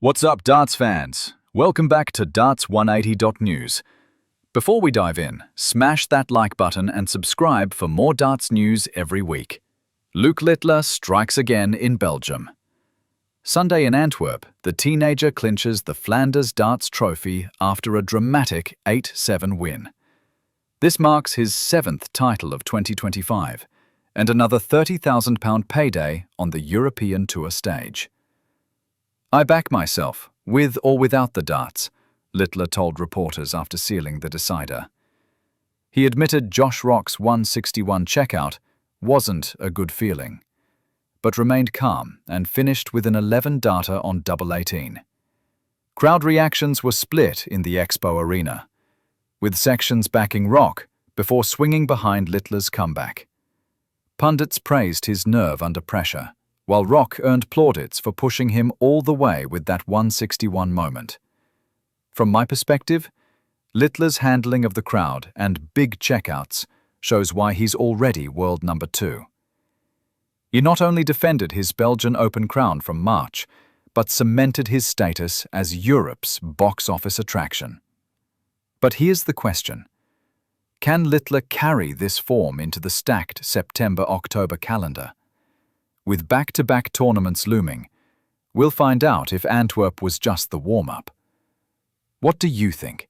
What's up, darts fans? Welcome back to Darts180.news. Before we dive in, smash that like button and subscribe for more darts news every week. Luke Littler strikes again in Belgium. Sunday in Antwerp, the teenager clinches the Flanders Darts Trophy after a dramatic 8-7 win. This marks his 7th title of 2025 and another £30,000 payday on the European Tour stage. "I back myself, with or without the darts," Littler told reporters after sealing the decider. He admitted Josh Rock's 161 checkout wasn't a good feeling, but remained calm and finished with an 11-darter on double 18. Crowd reactions were split in the Expo Arena, with sections backing Rock before swinging behind Littler's comeback. Pundits praised his nerve under pressure, while Rock earned plaudits for pushing him all the way with that 161 moment. From my perspective, Littler's handling of the crowd and big checkouts shows why he's already world number 2. He not only defended his Belgian Open crown from March, but cemented his status as Europe's box office attraction. But here's the question. Can Littler carry this form into the stacked September-October calendar? With back-to-back tournaments looming, we'll find out if Antwerp was just the warm-up. What do you think?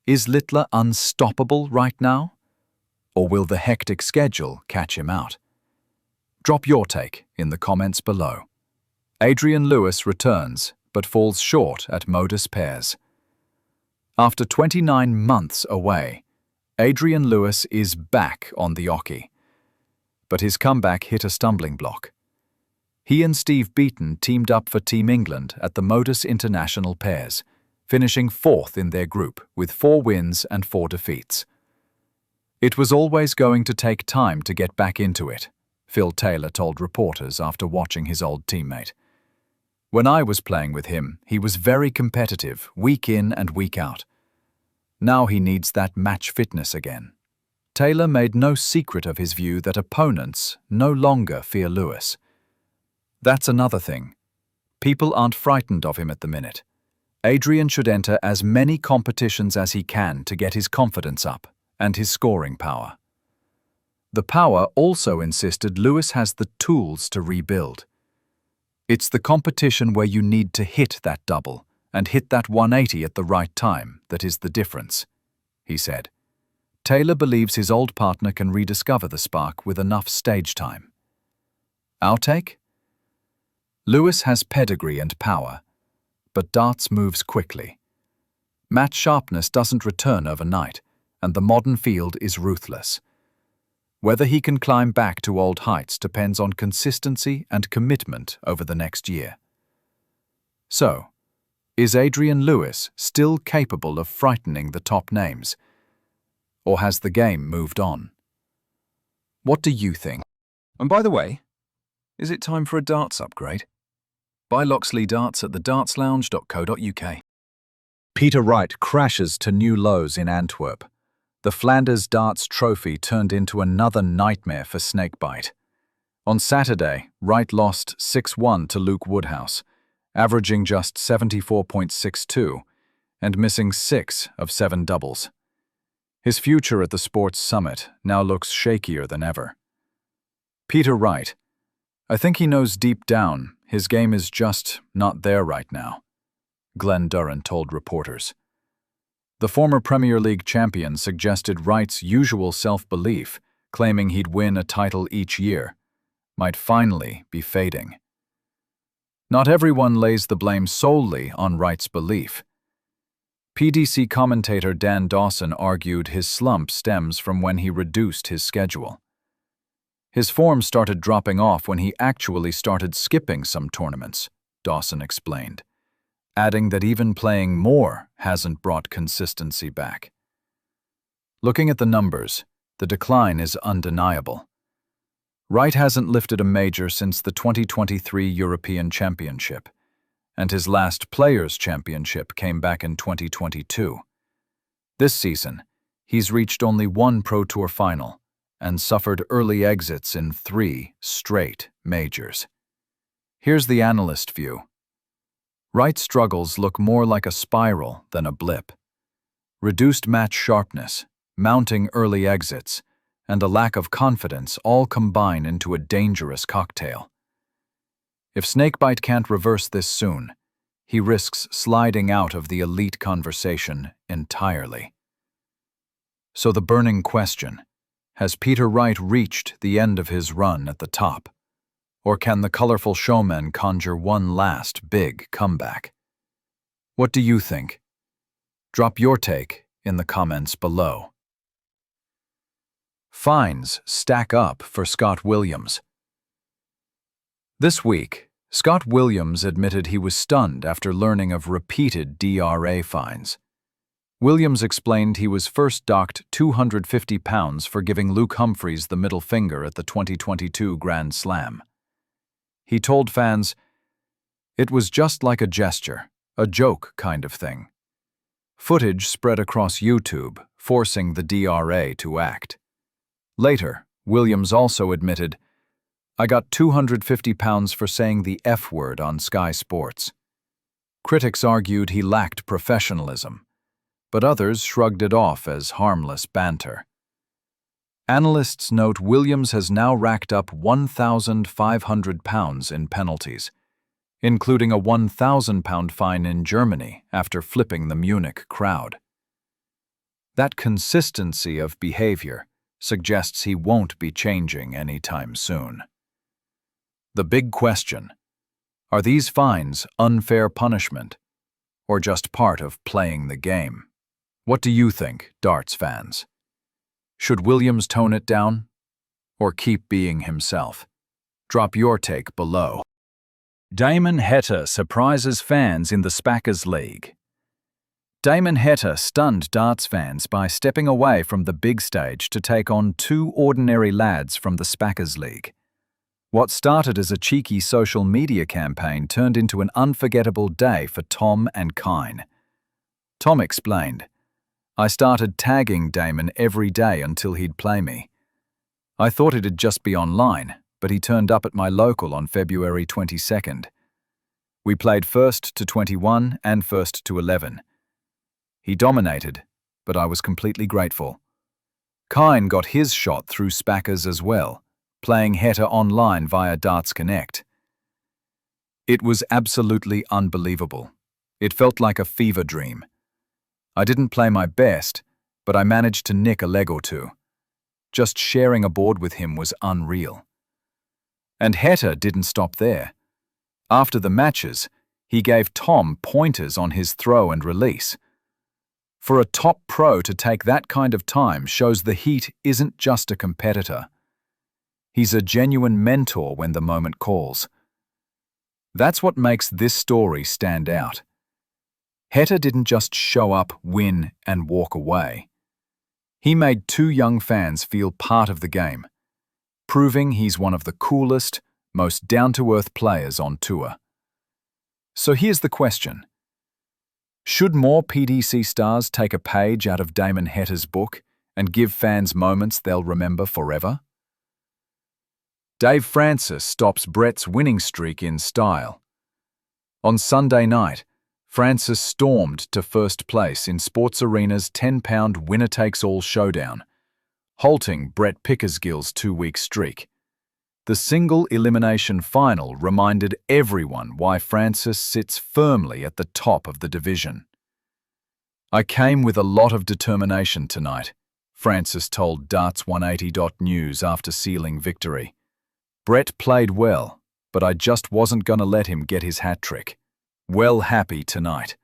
Is Littler unstoppable right now? Or will the hectic schedule catch him out? Drop your take in the comments below. Adrian Lewis returns, but falls short at modus pairs. After 29 months away, Adrian Lewis is back on the oche. But his comeback hit a stumbling block. He and Steve Beaton teamed up for Team England at the Modus International Pairs, finishing 4th in their group with 4 wins and 4 defeats. "It was always going to take time to get back into it," Phil Taylor told reporters after watching his old teammate. "When I was playing with him, he was very competitive, week in and week out. Now he needs that match fitness again." Taylor made no secret of his view that opponents no longer fear Lewis. That's another thing. People aren't frightened of him at the minute. Adrian should enter as many competitions as he can to get his confidence up and his scoring power. The Power also insisted Lewis has the tools to rebuild. "It's the competition where you need to hit that double and hit that 180 at the right time that is the difference," he said. Taylor believes his old partner can rediscover the spark with enough stage time. Our take? Lewis has pedigree and power, but darts moves quickly. Match sharpness doesn't return overnight, and the modern field is ruthless. Whether he can climb back to old heights depends on consistency and commitment over the next year. So, is Adrian Lewis still capable of frightening the top names? Or has the game moved on? What do you think? And by the way, is it time for a darts upgrade? Buy Loxley darts at thedartslounge.co.uk. Peter Wright crashes to new lows in Antwerp. The Flanders Darts Trophy turned into another nightmare for Snakebite. On Saturday, Wright lost 6-1 to Luke Woodhouse, averaging just 74.62 and missing 6 of 7 doubles. His future at the Sports Summit now looks shakier than ever. Peter Wright. "I think he knows deep down his game is just not there right now," Glenn Duran told reporters. The former Premier League champion suggested Wright's usual self-belief, claiming he'd win a title each year, might finally be fading. Not everyone lays the blame solely on Wright's belief. PDC commentator Dan Dawson argued his slump stems from when he reduced his schedule. His form started dropping off when he actually started skipping some tournaments, Dawson explained, adding that even playing more hasn't brought consistency back. Looking at the numbers, the decline is undeniable. Wright hasn't lifted a major since the 2023 European Championship, and his last Players' Championship came back in 2022. This season, he's reached only 1 Pro Tour final and suffered early exits in 3 straight majors. Here's the analyst view. Wright's struggles look more like a spiral than a blip. Reduced match sharpness, mounting early exits, and a lack of confidence all combine into a dangerous cocktail. If Snakebite can't reverse this soon, he risks sliding out of the elite conversation entirely. So the burning question, has Peter Wright reached the end of his run at the top? Or can the colorful showman conjure one last big comeback? What do you think? Drop your take in the comments below. Fines stack up for Scott Williams. This week, Scott Williams admitted he was stunned after learning of repeated DRA fines. Williams explained he was first docked £250 for giving Luke Humphries the middle finger at the 2022 Grand Slam. He told fans, "It was just like a gesture, a joke kind of thing." Footage spread across YouTube, forcing the DRA to act. Later, Williams also admitted, "I got £250 for saying the F word on Sky Sports." Critics argued he lacked professionalism, but others shrugged it off as harmless banter. Analysts note Williams has now racked up £1,500 in penalties, including a £1,000 fine in Germany after flipping the Munich crowd. That consistency of behavior suggests he won't be changing anytime soon. The big question: are these fines unfair punishment, or just part of playing the game? What do you think, darts fans? Should Williams tone it down, or keep being himself? Drop your take below. Damon Heta surprises fans in the Spackers League. Damon Heta stunned darts fans by stepping away from the big stage to take on two ordinary lads from the Spackers League. What started as a cheeky social media campaign turned into an unforgettable day for Tom and Kine. Tom explained, "I started tagging Damon every day until he'd play me. I thought it'd just be online, but he turned up at my local on February 22nd. We played first to 21 and first to 11. He dominated, but I was completely grateful." Kine got his shot through Spackers as well, playing Heta online via Darts Connect. "It was absolutely unbelievable. It felt like a fever dream. I didn't play my best, but I managed to nick a leg or two. Just sharing a board with him was unreal." And Heta didn't stop there. After the matches, he gave Tom pointers on his throw and release. For a top pro to take that kind of time shows the Heat isn't just a competitor. He's a genuine mentor when the moment calls. That's what makes this story stand out. Heta didn't just show up, win, and walk away. He made two young fans feel part of the game, proving he's one of the coolest, most down-to-earth players on tour. So here's the question. Should more PDC stars take a page out of Damon Heta's book and give fans moments they'll remember forever? Dave Francis stops Brett's winning streak in style. On Sunday night, Francis stormed to first place in SportsArena's £10 winner-takes-all showdown, halting Brett Pickersgill's two-week streak. The single elimination final reminded everyone why Francis sits firmly at the top of the division. "I came with a lot of determination tonight," Francis told Darts180.news after sealing victory. "Brett played well, but I just wasn't going to let him get his hat-trick. Well happy tonight."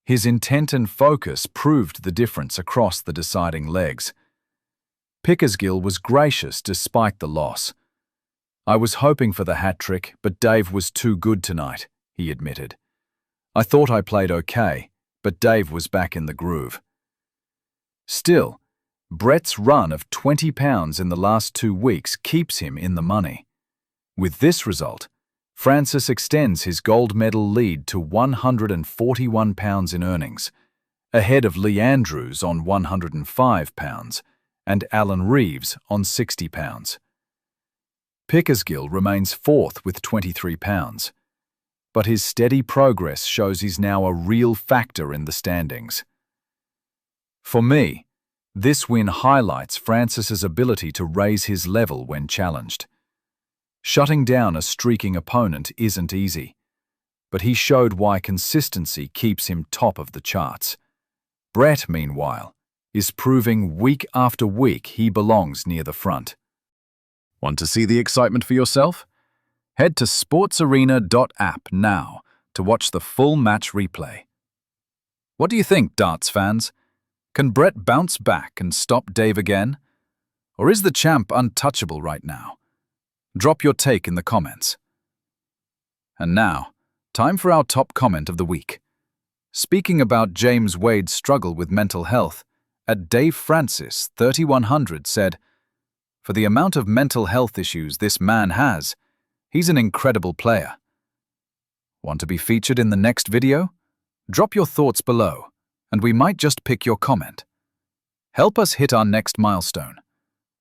His intent and focus proved the difference across the deciding legs. Pickersgill was gracious despite the loss. "I was hoping for the hat-trick, but Dave was too good tonight," he admitted. "I thought I played okay, but Dave was back in the groove." Still, Brett's run of £20 in the last 2 weeks keeps him in the money. With this result, Francis extends his gold medal lead to £141 in earnings, ahead of Lee Andrews on £105 and Alan Reeves on £60. Pickersgill remains fourth with £23. but his steady progress shows he's now a real factor in the standings. For me, this win highlights Francis's ability to raise his level when challenged. Shutting down a streaking opponent isn't easy, but he showed why consistency keeps him top of the charts. Brett, meanwhile, is proving week after week he belongs near the front. Want to see the excitement for yourself? Head to SportsArena.app now to watch the full match replay. What do you think, darts fans? Can Brett bounce back and stop Dave again? Or is the champ untouchable right now? Drop your take in the comments. And now, time for our top comment of the week. Speaking about James Wade's struggle with mental health, Dave Francis 3100 said, "For the amount of mental health issues this man has, he's an incredible player." Want to be featured in the next video? Drop your thoughts below, and we might just pick your comment. Help us hit our next milestone.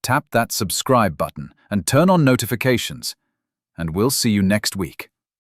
Tap that subscribe button and turn on notifications, and we'll see you next week.